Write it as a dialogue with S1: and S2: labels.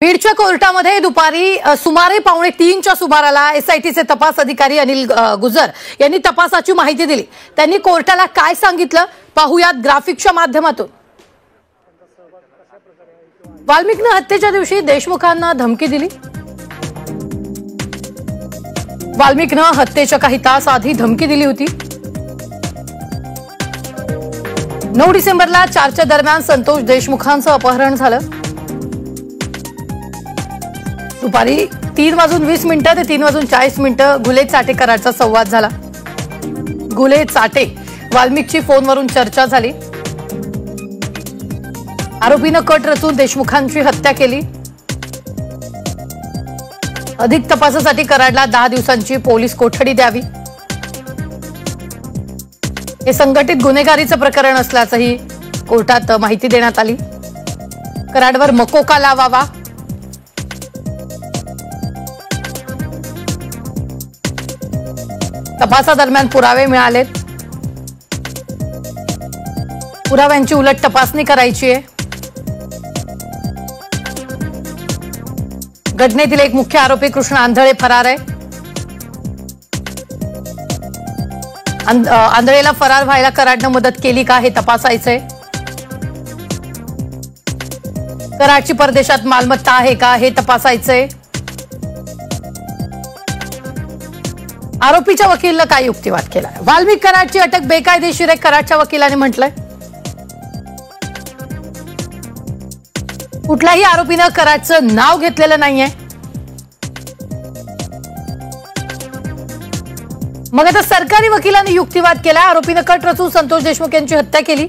S1: बीडच्या कोर्टामध्ये दुपारी सुमारे 2:45च्या सुमाराला एसआयटीचे तपास अधिकारी अनिल गुजर यांनी तपासाची माहिती दिली। त्यांनी कोर्टाला काय सांगितलं पाहूयात ग्राफिकच्या माध्यमातून। वाल्मिकनं हत्येच्या दिवशी देशमुखांना धमकी दिली। वाल्मिकनं हत्येच्या काही तास आधी धमकी दिली होती। 9 डिसेंबरला 4च्या दरम्यान संतोष देशमुखांचं अपहरण झालं। दुपारी 3:20 ते 3:40 घुले चाटेकरांचा संवाद झाला। घुले चाटे वाल्मिकची फोनवरून चर्चा झाली। आरोपीनं कट रचून देशमुखांची हत्या केली। अधिक तपासासाठी कराडला 10 दिवसांची पोलीस कोठडी द्यावी। हे संघटित गुन्हेगारीचं प्रकरण असल्याचंही कोर्टात माहिती देण्यात आली। कराडवर मकोका लावावा, तपासादरम्यान पुरावे मिळालेत, पुराव्यांची उलट तपासणी करायची आहे। घटनेतील एक मुख्य आरोपी कृष्ण आंधळे फरार आहे। आंधळेला फरार व्हायला कराडनं मदत केली का हे तपासायचंय। कराडची परदेशात मालमत्ता आहे का हे तपासायचंय। आरोपीच्या वकीलनं काय युक्तिवाद केलाय। वाल्मिक कराडची अटक बेकायदेशीर आहे, कराडच्या वकिलाने म्हटलंय। कुठल्याही आरोपीनं कराडचं नाव घेतलेलं नाहीये। मग आता सरकारी वकिलांनी युक्तिवाद केला। आरोपीनं कट रचून संतोष देशमुख यांची हत्या केली।